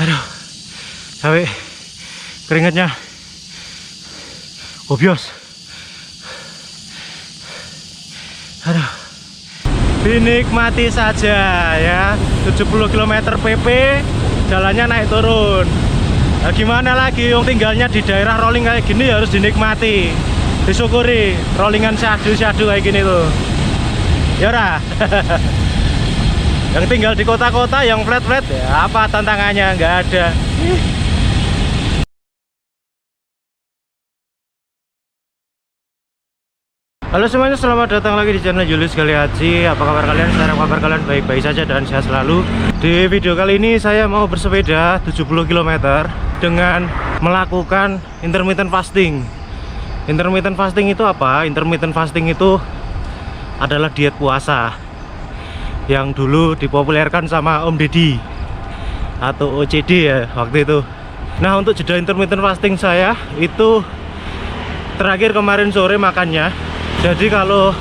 Aduh, sampai keringatnya gobios. Aduh, dinikmati saja ya. 70 km PP, jalannya naik turun. Nah, gimana lagi, yang tinggalnya di daerah rolling kayak gini harus dinikmati, disyukuri. Rollingan syahdu-syahdu kayak gini tuh ya ora. Yang tinggal di kota-kota yang flat-flat ya apa tantangannya, nggak ada. Halo semuanya, selamat datang lagi di channel Julius Galiaji. Apa kabar kalian? Sekarang kabar kalian baik-baik saja dan sehat selalu. Di video kali ini saya mau bersepeda 70 km dengan melakukan intermittent fasting. Intermittent fasting itu apa? Intermittent fasting itu adalah diet puasa yang dulu dipopulerkan sama Om Deddy atau OCD ya waktu itu. Nah, untuk jeda intermittent fasting saya itu terakhir kemarin sore makannya. Jadi kalau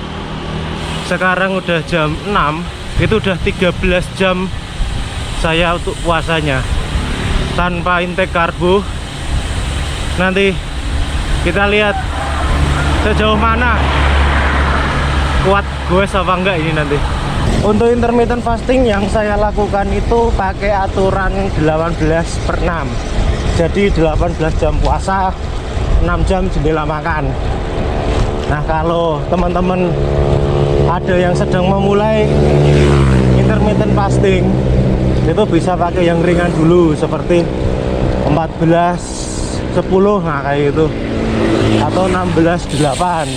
sekarang udah jam 6, itu udah 13 jam saya untuk puasanya tanpa intake karbo. Nanti kita lihat sejauh mana kuat goes apa enggak ini nanti. Untuk intermittent fasting yang saya lakukan itu pakai aturan 18/6. Jadi 18 jam puasa, 6 jam jendela makan. Nah, kalau teman-teman ada yang sedang memulai intermittent fasting, itu bisa pakai yang ringan dulu seperti 14/10, nah kayak gitu, atau 16/8.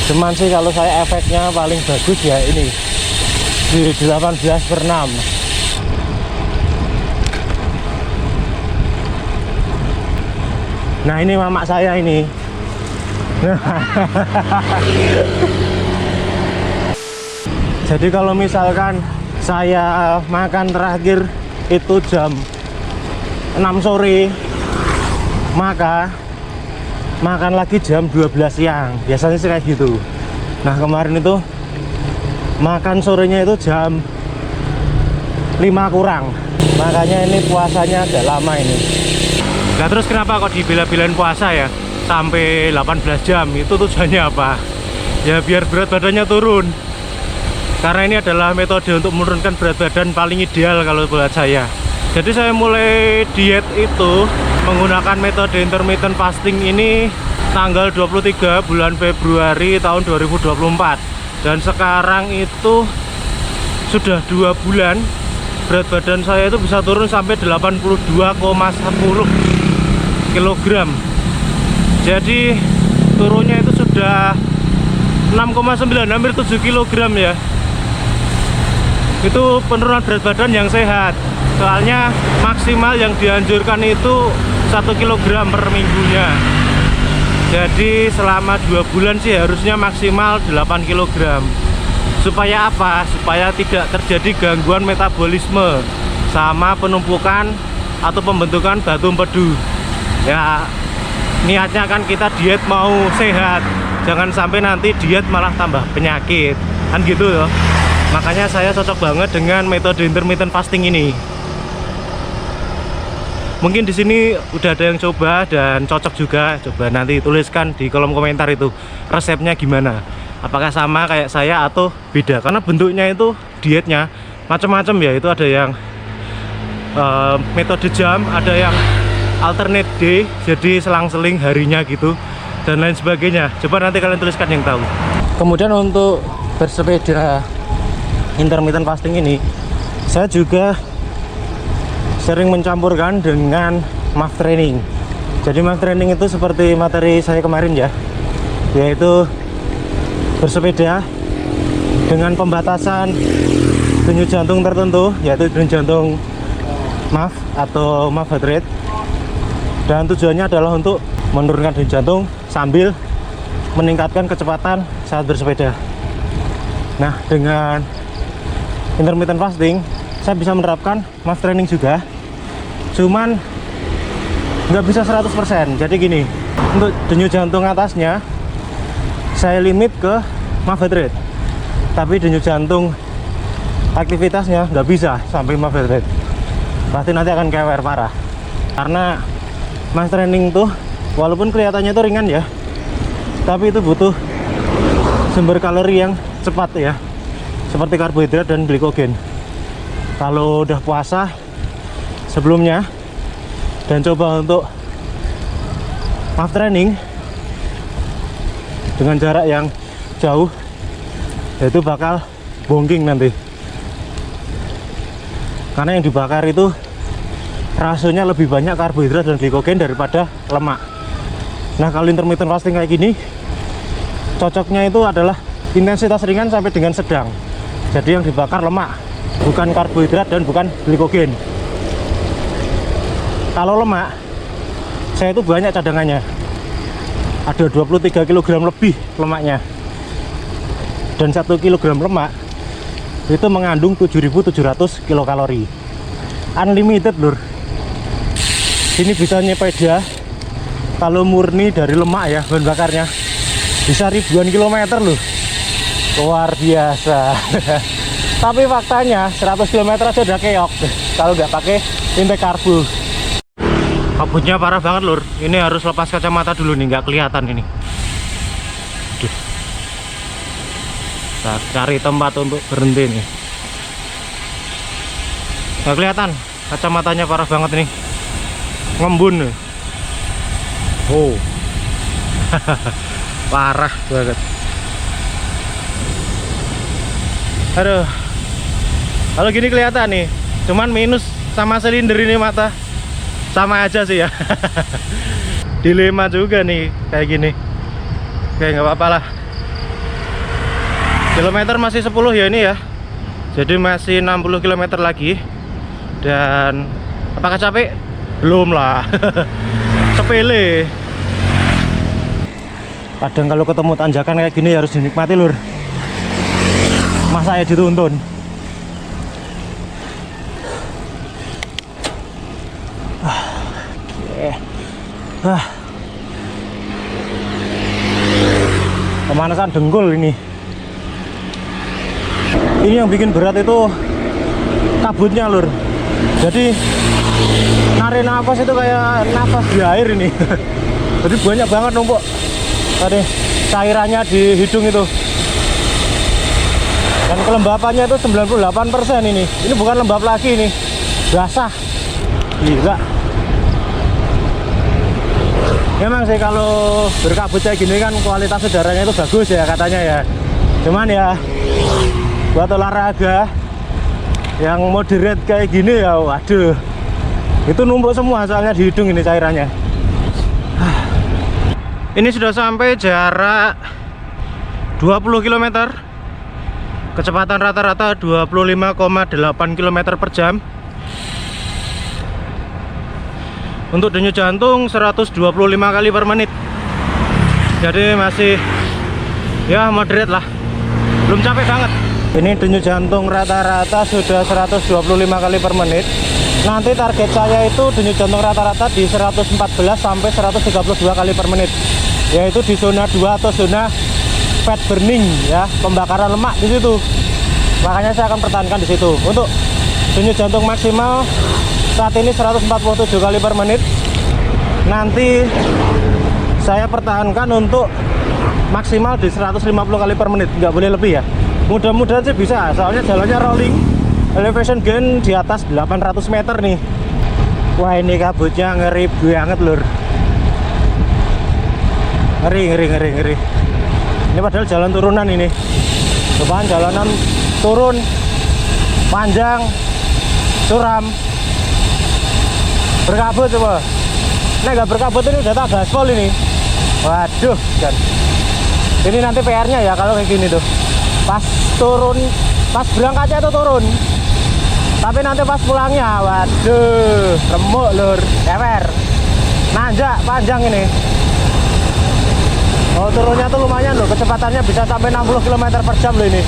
Cuman sih kalau saya efeknya paling bagus ya ini di 18/6. Nah, ini mamak saya ini. Jadi kalau misalkan saya makan terakhir itu jam 6 sore, maka makan lagi jam 12 siang. Biasanya sih kayak gitu. Nah, kemarin itu makan sorenya itu jam 5 kurang. Makanya ini puasanya agak lama ini. Nah, terus kenapa kok dibela-belain puasa ya sampai 18 jam? Itu tujuannya apa? Ya biar berat badannya turun. Karena ini adalah metode untuk menurunkan berat badan paling ideal kalau buat saya. Jadi saya mulai diet itu menggunakan metode intermittent fasting ini tanggal 23 bulan Februari tahun 2024. Dan sekarang itu sudah 2 bulan, berat badan saya itu bisa turun sampai 82,10 kg. Jadi turunnya itu sudah 6,9, hampir 7 kg ya. Itu penurunan berat badan yang sehat. Soalnya maksimal yang dianjurkan itu 1 kg per minggunya. Jadi selama 2 bulan sih harusnya maksimal 8 kg. Supaya apa? Supaya tidak terjadi gangguan metabolisme sama penumpukan atau pembentukan batu empedu. Ya, niatnya kan kita diet mau sehat, jangan sampai nanti diet malah tambah penyakit kan gitu loh. Makanya saya cocok banget dengan metode intermittent fasting ini. Mungkin di sini udah ada yang coba dan cocok juga. Coba nanti tuliskan di kolom komentar itu resepnya gimana, apakah sama kayak saya atau beda. Karena bentuknya itu dietnya macam-macam ya. Itu ada yang metode jam, ada yang alternate day, jadi selang-seling harinya gitu, dan lain sebagainya. Coba nanti kalian tuliskan yang tahu. Kemudian untuk bersepeda intermittent fasting ini, saya juga sering mencampurkan dengan MAF training. Jadi MAF training itu seperti materi saya kemarin ya, yaitu bersepeda dengan pembatasan denyut jantung tertentu, yaitu denyut jantung MAF atau MAF heart rate. Dan tujuannya adalah untuk menurunkan denyut jantung sambil meningkatkan kecepatan saat bersepeda. Nah, dengan intermittent fasting saya bisa menerapkan MAF training juga, cuman nggak bisa 100%. Jadi gini, untuk denyut jantung atasnya saya limit ke MAF heart rate, tapi denyut jantung aktivitasnya nggak bisa sampai MAF heart rate. pasti nanti akan kewer parah. Karena mass training tuh walaupun kelihatannya itu ringan ya, tapi itu butuh sumber kalori yang cepat ya, seperti karbohidrat dan glikogen. Kalau udah puasa sebelumnya dan coba untuk mass training dengan jarak yang jauh, itu bakal bongging nanti, karena yang dibakar itu rasionya lebih banyak karbohidrat dan glikogen daripada lemak. Nah, kalau intermittent fasting kayak gini, cocoknya itu adalah intensitas ringan sampai dengan sedang. Jadi yang dibakar lemak, bukan karbohidrat dan bukan glikogen. Kalau lemak, saya itu banyak cadangannya. Ada 23 kg lebih lemaknya. Dan 1 kg lemak itu mengandung 7.700 kilokalori. Unlimited, lur. Ini bisa nyepeda kalau murni dari lemak ya, bahan bakarnya bisa ribuan kilometer loh. Luar biasa. Tapi faktanya 100 km aja udah keok kalau nggak pakai intake karbo. Kabutnya parah banget lur. Ini harus lepas kacamata dulu nih, nggak kelihatan ini. Duh. Kita cari tempat untuk berhenti nih. Nggak kelihatan, kacamatanya parah banget nih, ngembun nih. Oh. Parah banget. Aduh, kalau gini kelihatan nih, cuman minus sama silinder ini mata, sama aja sih ya. Dilema juga nih kayak gini. Oke, nggak apa-apa lah. Kilometer masih 10 ya ini ya, jadi masih 60 km lagi. Dan apakah capek? Belum lah. Sepele. Kadang kalau ketemu tanjakan kayak gini harus dinikmati lur. Masa ya dituntun. Pemanasan dengkul ini. Ini yang bikin berat itu kabutnya lur. Jadi narik nafas itu kayak nafas di air ini. Jadi banyak banget numpuk tadi cairannya di hidung itu. Dan kelembapannya itu 98% ini. Ini bukan lembab lagi ini, basah. Gila. Memang sih kalau berkabut kayak gini kan kualitas udaranya itu bagus ya katanya ya. Cuman ya buat olahraga yang moderate kayak gini ya, waduh, itu numpuk semua soalnya di hidung ini cairannya. Ini sudah sampai jarak 20 km, kecepatan rata-rata 25,8 km per jam. Untuk denyut jantung 125 kali per menit. Jadi masih ya moderate lah, belum capek banget. Ini denyut jantung rata-rata sudah 125 kali per menit. Nanti target saya itu denyut jantung rata-rata di 114 sampai 132 kali per menit, yaitu di zona 2 atau zona fat burning ya, pembakaran lemak di situ. Makanya saya akan pertahankan di situ. Untuk denyut jantung maksimal saat ini 147 kali per menit. Nanti saya pertahankan untuk maksimal di 150 kali per menit, nggak boleh lebih ya. Mudah-mudahan sih bisa, soalnya jalannya rolling, elevation gain di atas 800 meter nih. Wah, ini kabutnya ngeri banget lur. Ngeri. Ini padahal jalan turunan ini. Depan jalanan turun, panjang, curam. Berkabut coba. Nah, nggak berkabut ini udah tak gaspol ini. Waduh, dan ini nanti PR-nya ya kalau kayak gini tuh. Pas turun, pas berangkatnya itu turun, tapi nanti pas pulangnya, waduh, remuk lur, kewer, nanjak panjang ini. Oh, turunnya tuh lumayan loh, kecepatannya bisa sampai 60 km per jam loh ini.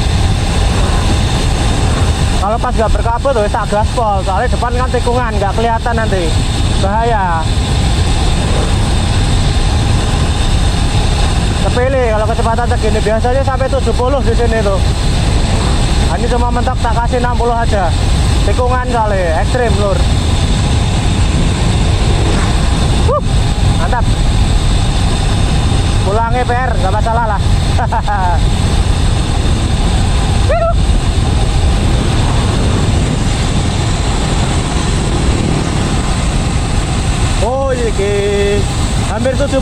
Kalau pas nggak berkabut tuh tak gaspol, soalnya depan kan tikungan, nggak kelihatan nanti, bahaya. Sepele kalau kecepatan segini, biasanya sampai 70 di sini tuh. Ini cuma mentok tak kasih 60 aja. Tikungan kali, ekstrim lur. PR, nggak masalah lah. Oh ini hampir 70.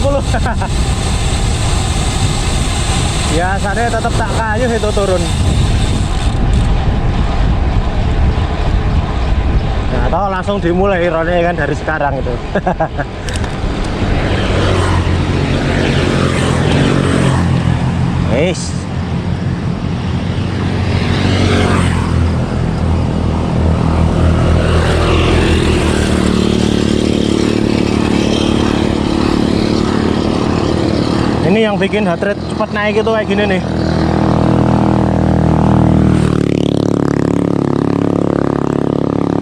Biasanya tetap tak kayu itu turun. Nah, atau langsung dimulai ronnya kan dari sekarang itu. Wis. Ini yang bikin heart rate cepat naik itu kayak gini nih.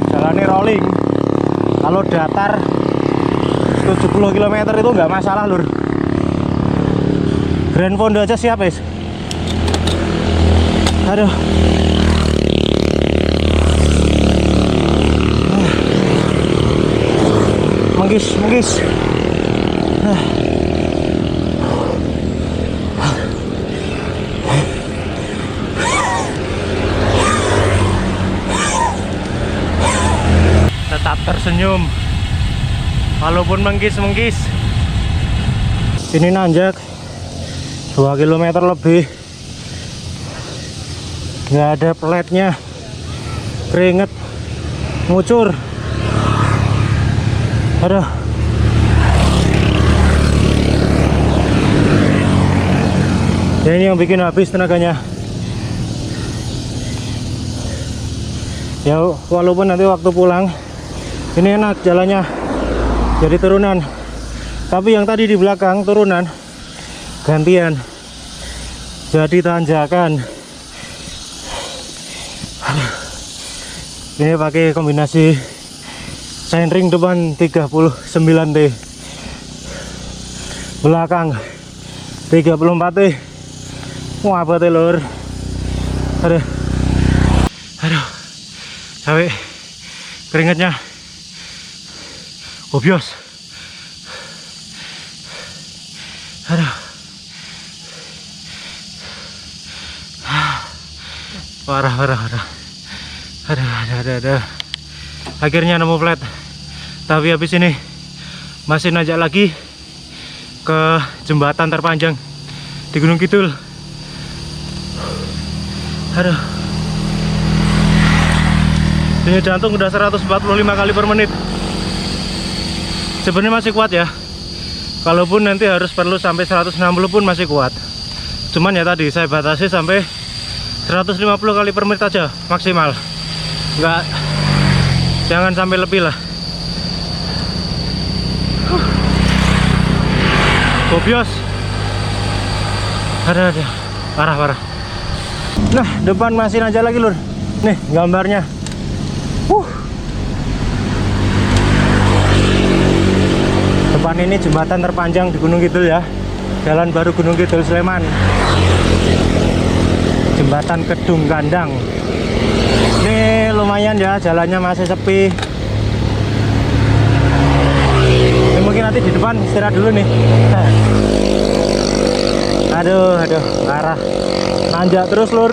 Jalannya rolling. Kalau datar 70 km itu nggak masalah lur. Grand Fondo aja siap guys. Aduh. Menggis. Tetap tersenyum walaupun menggis. Ini nanjak 2 km lebih, nggak ada peletnya, keringet ngucur. Aduh. Ya ini yang bikin habis tenaganya. Ya walaupun nanti waktu pulang ini enak jalannya jadi turunan, tapi yang tadi di belakang turunan gantian jadi tanjakan. Ini pakai kombinasi chainring depan 39T, belakang 34T. Wah apa telur. Aduh capek, keringetnya gobios. Aduh. Parah. Aduh. Akhirnya nemu flat. Tapi habis ini masih nanjak lagi ke jembatan terpanjang di Gunung Kidul. Aduh. Denyut jantung udah 145 kali per menit. Sebenarnya masih kuat ya. Kalaupun nanti harus perlu sampai 160 pun masih kuat. Cuman ya tadi saya batasi sampai 150 kali per menit aja maksimal. Enggak, jangan sampai lebih lah. Gobios. Ada parah. Nah depan masih nanjak lagi lur. Nih gambarnya. Depan ini jembatan terpanjang di Gunung Kidul ya. Jalan baru Gunung Kidul Sleman. Jembatan Kedung Gandang. Ini lumayan ya, jalannya masih sepi. Ini mungkin nanti di depan istirahat dulu nih. Aduh, arah nanjak terus lur.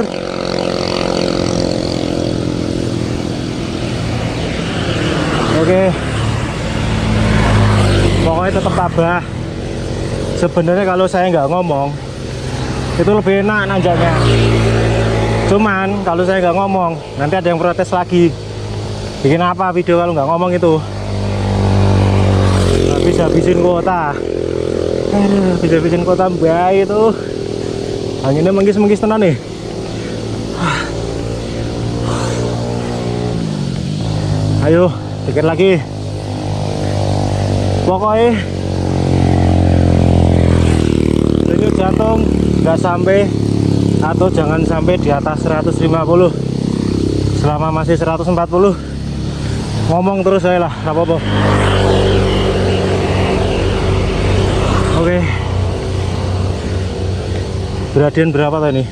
Oke. Pokoknya tetap tabah. Sebenarnya kalau saya nggak ngomong itu lebih enak nanjaknya. Cuman kalau saya nggak ngomong nanti ada yang protes lagi. Bikin apa video kalau nggak ngomong itu? Habis-habisin kota. Habis-habisin kota mbak itu. Anginnya menggis-menggis tenan nih. Ayo, dikit lagi. Pokoknya denyut jantung nggak sampai atau jangan sampai di atas 150. Selama masih 140 ngomong terus saya lah, nggak apa-apa. Oke. Gradien berapa tadi?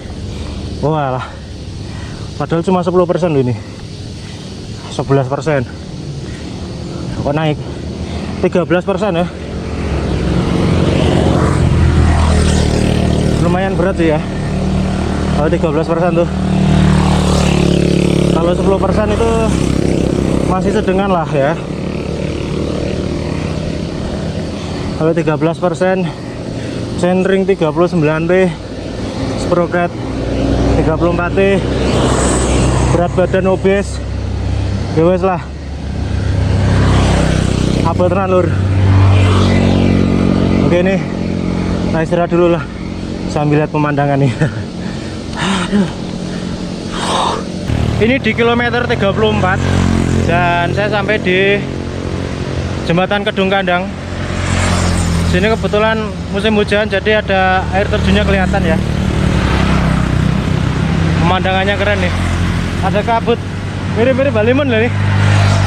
Oh alah, padahal cuma 10% loh ini. 11%. Kok naik 13% ya. lumayan berat sih ya. Kalau 13% tuh. Kalau 10% itu masih sedengan lah ya. Kalau 13%, centering 39T, sprocket 34T, berat badan obes, ya wes lah. Apa tenan lur. Oke nih, nah istirahat dulu lah sambil lihat pemandangan nih. Ini di kilometer 34 dan saya sampai di jembatan Kedung Kandang. Sini kebetulan musim hujan, jadi ada air terjunnya kelihatan ya. Pemandangannya keren nih. Ada kabut, mirip-mirip Balimun loh nih.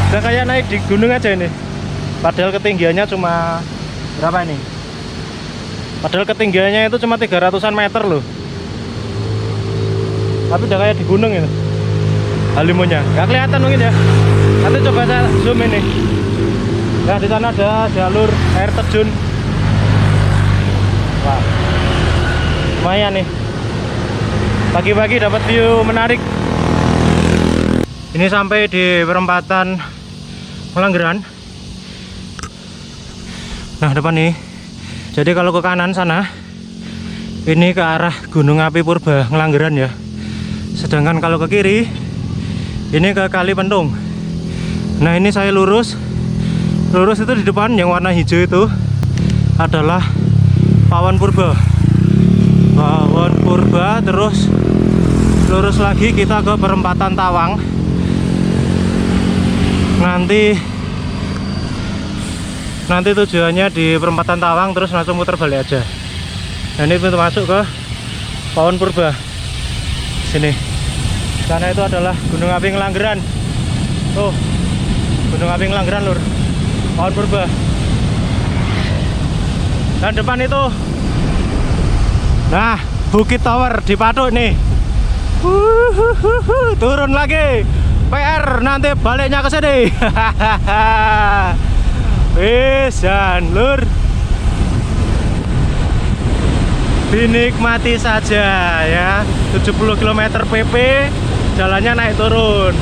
Udah kayak naik di gunung aja ini. Padahal ketinggiannya cuma berapa ini? Padahal ketinggiannya itu cuma 300-an meter loh. Tapi udah kayak di gunung ini. Balimunnya, nggak kelihatan mungkin ya. Nanti coba saya zoom ini. Nah di sana ada jalur air terjun. Wah, lumayan nih. Pagi-pagi dapat view menarik. Ini sampai di perempatan Ngelanggeran. Nah depan nih. Jadi kalau ke kanan sana, ini ke arah Gunung Api Purba Ngelanggeran ya. Sedangkan kalau ke kiri, ini ke Kali Pentung. Nah ini saya lurus. Lurus itu di depan yang warna hijau itu adalah Pawon Purba. Pawon Purba, terus lurus lagi kita ke perempatan Tawang. Nanti tujuannya di perempatan Tawang, terus langsung muter balik aja. Nah ini pintu masuk ke Pawon Purba. Sini. Sana itu adalah Gunung Api Ngelanggeran. Tuh, Gunung Api Ngelanggeran lur. Pawon Purba. Dan depan itu, nah Bukit Tower di Patuk nih. Turun lagi. PR nanti baliknya ke sini. Bisa lur. Dinikmati saja ya. 70 km PP, jalannya naik turun.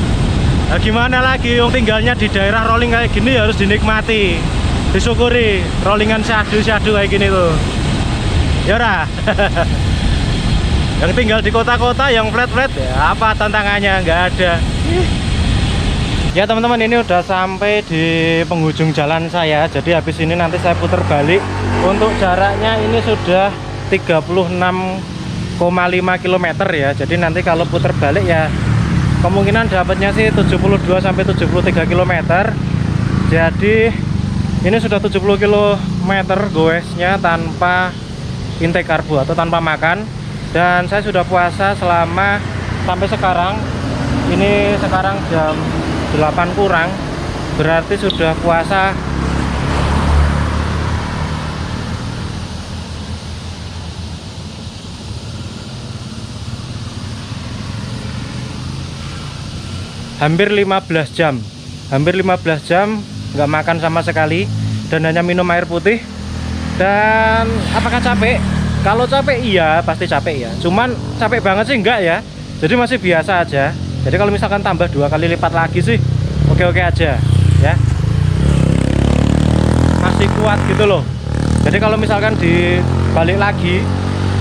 Nah gimana lagi, yang tinggalnya di daerah rolling kayak gini harus dinikmati, disyukuri. Rollingan syahdu-syahdu kayak gini tuh ya. Yang tinggal di kota-kota yang flat-flat ya apa tantangannya, nggak ada. Ya teman-teman, ini udah sampai di penghujung jalan saya. Jadi habis ini nanti saya putar balik. Untuk jaraknya ini sudah 36,5 km ya. Jadi nanti kalau putar balik ya kemungkinan dapatnya sih 72 sampai 73 km. Jadi ini sudah 70 km goesnya tanpa intake karbo atau tanpa makan. Dan saya sudah puasa selama sampai sekarang. Ini sekarang jam 8 kurang, berarti sudah puasa hampir 15 jam. Hampir 15 jam nggak makan sama sekali dan hanya minum air putih. Dan apakah capek? Kalau capek iya, pasti capek ya. Cuman capek banget sih enggak ya. Jadi masih biasa aja. Jadi kalau misalkan tambah 2 kali lipat lagi sih oke-oke aja ya. Masih kuat gitu loh. Jadi kalau misalkan dibalik lagi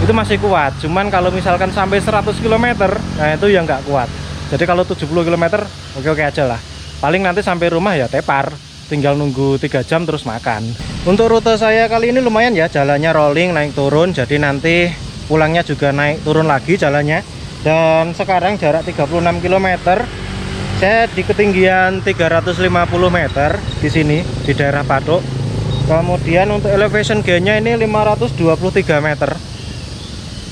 itu masih kuat. Cuman kalau misalkan sampai 100 km, nah itu yang nggak kuat. Jadi kalau 70 km oke-oke aja lah. Paling nanti sampai rumah ya tepar, tinggal nunggu 3 jam terus makan. Untuk rute saya kali ini lumayan ya, jalannya rolling naik turun. Jadi nanti pulangnya juga naik turun lagi jalannya. Dan sekarang jarak 36 km, saya di ketinggian 350 meter di sini di daerah Patuk. Kemudian untuk elevation gainnya ini 523 meter.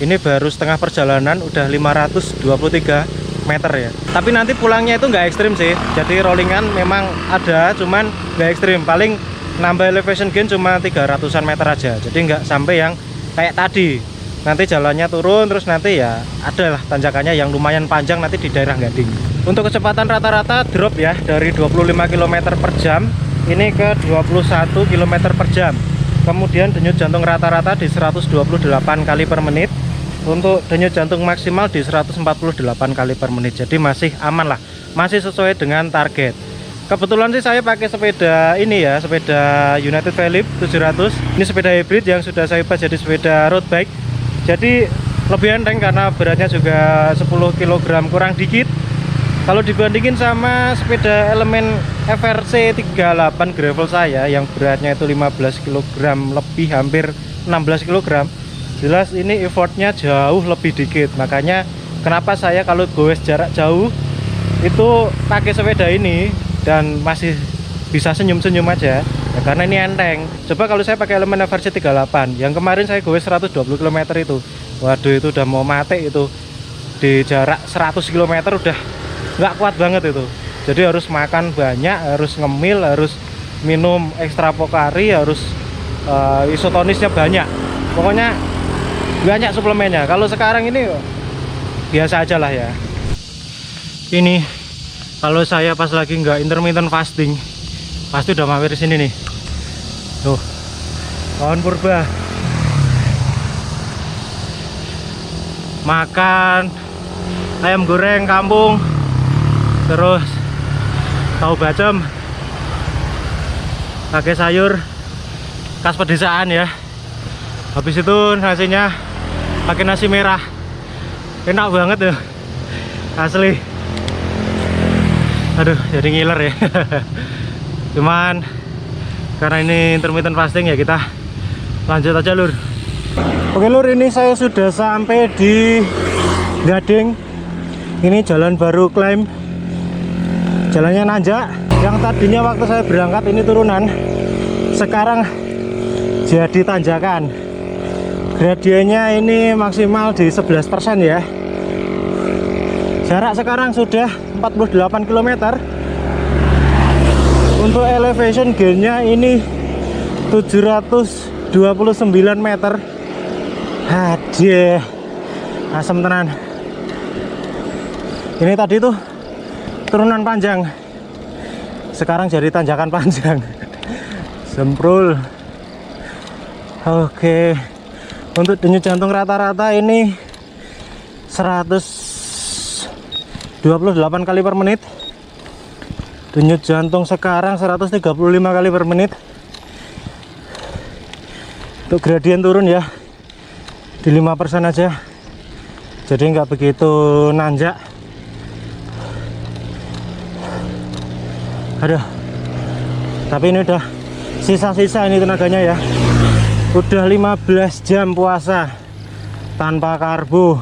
Ini baru setengah perjalanan udah 523 meter ya. Tapi nanti pulangnya itu nggak ekstrim sih. Jadi rollingan memang ada, cuman nggak ekstrim. Paling nambah elevation gain cuma 300-an meter aja. Jadi nggak sampai yang kayak tadi. Nanti jalannya turun, terus nanti ya adalah tanjakannya yang lumayan panjang nanti di daerah Gading. Untuk kecepatan rata-rata drop ya dari 25 km per jam ini ke 21 km per jam. Kemudian denyut jantung rata-rata di 128 kali per menit. untuk denyut jantung maksimal di 148 kali per menit. Jadi masih aman lah, masih sesuai dengan target. Kebetulan sih saya pakai sepeda ini ya, sepeda United Philip 700. Ini sepeda hybrid yang sudah saya ubah jadi sepeda road bike. Jadi lebih enteng karena beratnya juga 10 kg kurang dikit. Kalau dibandingin sama sepeda elemen FRC 38 gravel saya yang beratnya itu 15 kg lebih, hampir 16 kg, jelas ini effortnya jauh lebih dikit. Makanya kenapa saya kalau goes jarak jauh itu pakai sepeda ini dan masih bisa senyum-senyum aja ya, karena ini enteng. Coba kalau saya pakai elemen FRC 38 yang kemarin saya goes 120 km itu, waduh itu udah mau mati itu. Di jarak 100 km udah nggak kuat banget itu. Jadi harus makan banyak, harus ngemil, harus minum ekstra pokari, harus isotonisnya banyak. Pokoknya banyak suplemennya. Kalau sekarang ini biasa aja lah ya. Ini kalau saya pas lagi nggak intermittent fasting pasti udah mampir sini nih. Tuh, pohon purba. Makan ayam goreng kampung, terus tahu bacem pakai sayur khas pedesaan ya. Habis itu nasinya pakai nasi merah, enak banget ya asli. Aduh jadi ngiler ya. Cuman karena ini intermittent fasting ya kita lanjut aja lur. Oke lur, ini saya sudah sampai di Gading. Ini jalan baru klaim, jalannya nanjak. Yang tadinya waktu saya berangkat ini turunan, sekarang jadi tanjakan. Gradiennya ini maksimal di 11% ya. Jarak sekarang sudah 48 km. Untuk elevation gainnya ini 729 meter. Hadir asem tenan. Ini tadi tuh turunan panjang, sekarang jadi tanjakan panjang. Semprul. Oke, untuk denyut jantung rata-rata ini 128 kali per menit. Denyut jantung sekarang 135 kali per menit. Untuk gradien turun ya di 5% aja, jadi nggak begitu nanjak. Aduh, tapi ini udah sisa-sisa ini tenaganya ya. Udah 15 jam puasa tanpa karbo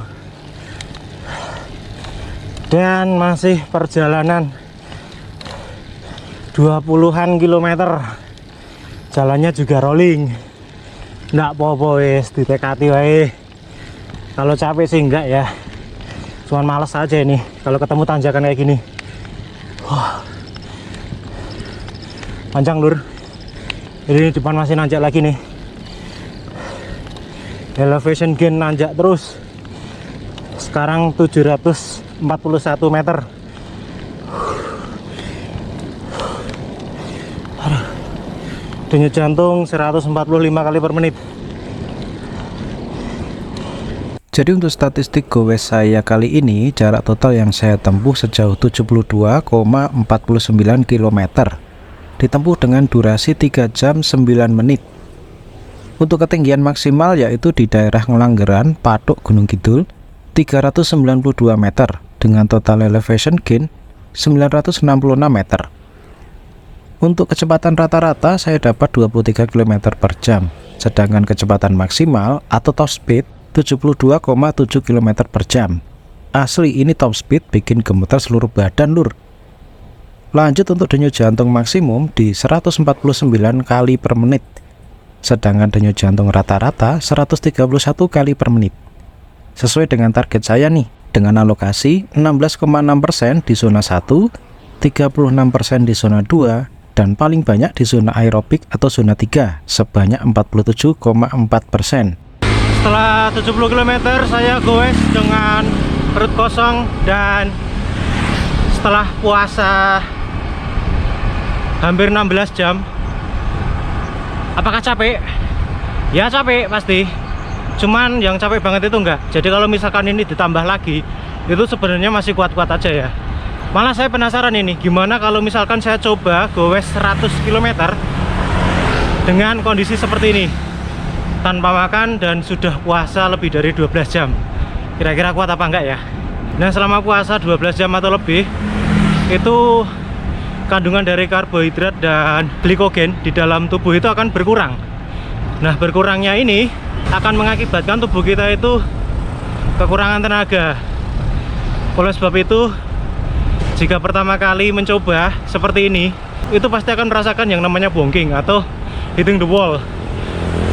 dan masih perjalanan 20-an kilometer. Jalannya juga rolling. Nggak apa-apa wes, ditekati wae. Kalau capek sih enggak ya, cuman males aja ini kalau ketemu tanjakan kayak gini. Panjang lur. Ini depan masih nanjak lagi nih. Elevation gain nanjak terus. Sekarang 741 meter. Denyut jantung 145 kali per menit. Jadi untuk statistik goes saya kali ini, jarak total yang saya tempuh sejauh 72,49 km, ditempuh dengan durasi 3 jam 9 menit. Untuk ketinggian maksimal yaitu di daerah Ngelanggeran, Patuk, Gunung Kidul 392 meter dengan total elevation gain 966 meter. Untuk kecepatan rata-rata saya dapat 23 km per jam, sedangkan kecepatan maksimal atau top speed 72,7 km per jam. Asli ini top speed bikin gemeter seluruh badan lur. Lanjut untuk denyut jantung maksimum di 149 kali per menit, sedangkan denyut jantung rata-rata 131 kali per menit. Sesuai dengan target saya nih, dengan alokasi 16,6% di zona 1, 36% di zona 2, dan paling banyak di zona aerobik atau zona 3 sebanyak 47,4%. Setelah 70 km saya goes dengan perut kosong dan setelah puasa hampir 16 jam. Apakah capek? Ya capek pasti. Cuman yang capek banget itu enggak. Jadi kalau misalkan ini ditambah lagi, itu sebenarnya masih kuat-kuat aja ya. Malah saya penasaran ini, gimana kalau misalkan saya coba goes 100 km dengan kondisi seperti ini, tanpa makan dan sudah puasa lebih dari 12 jam. Kira-kira kuat apa enggak ya? Nah, selama puasa 12 jam atau lebih, itu kandungan dari karbohidrat dan glikogen di dalam tubuh itu akan berkurang. Nah, berkurangnya ini akan mengakibatkan tubuh kita itu kekurangan tenaga. Oleh sebab itu, jika pertama kali mencoba seperti ini, itu pasti akan merasakan yang namanya bonking atau hitting the wall.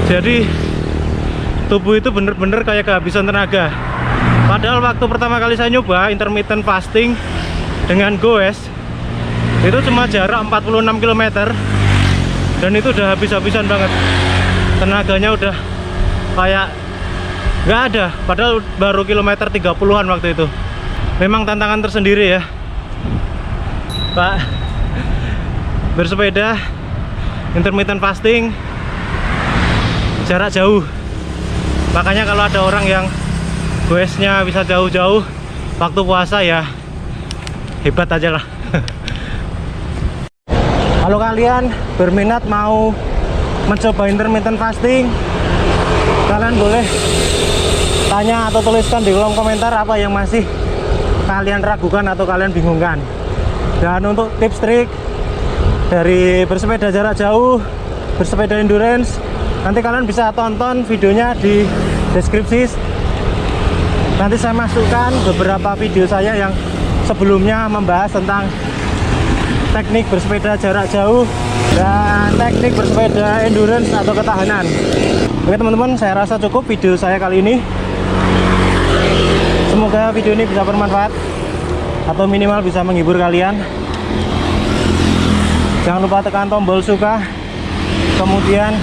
Jadi tubuh itu bener-bener kayak kehabisan tenaga. Padahal waktu pertama kali saya nyoba intermittent fasting dengan goes, itu cuma jarak 46 km, dan itu udah habis-habisan banget. Tenaganya udah kayak nggak ada, padahal baru kilometer 30-an waktu itu. Memang tantangan tersendiri ya Pak, bersepeda intermittent fasting jarak jauh. Makanya kalau ada orang yang goesnya bisa jauh-jauh waktu puasa, ya hebat aja lah. Kalau kalian berminat mau mencoba intermittent fasting, kalian boleh tanya atau tuliskan di kolom komentar apa yang masih kalian ragukan atau kalian bingungkan. Dan untuk tips trik dari bersepeda jarak jauh, bersepeda endurance, nanti kalian bisa tonton videonya di deskripsi. Nanti saya masukkan beberapa video saya yang sebelumnya membahas tentang teknik bersepeda jarak jauh dan teknik bersepeda endurance atau ketahanan. Oke teman-teman, saya rasa cukup video saya kali ini. Semoga video ini bisa bermanfaat atau minimal bisa menghibur kalian. Jangan lupa tekan tombol suka, kemudian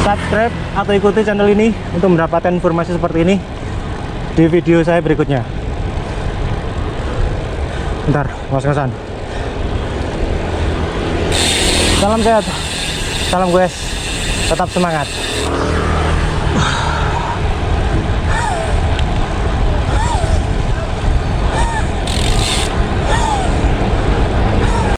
subscribe atau ikuti channel ini untuk mendapatkan informasi seperti ini di video saya berikutnya. Bentar, ngos-ngosan. Salam sehat, salam goes, tetap semangat.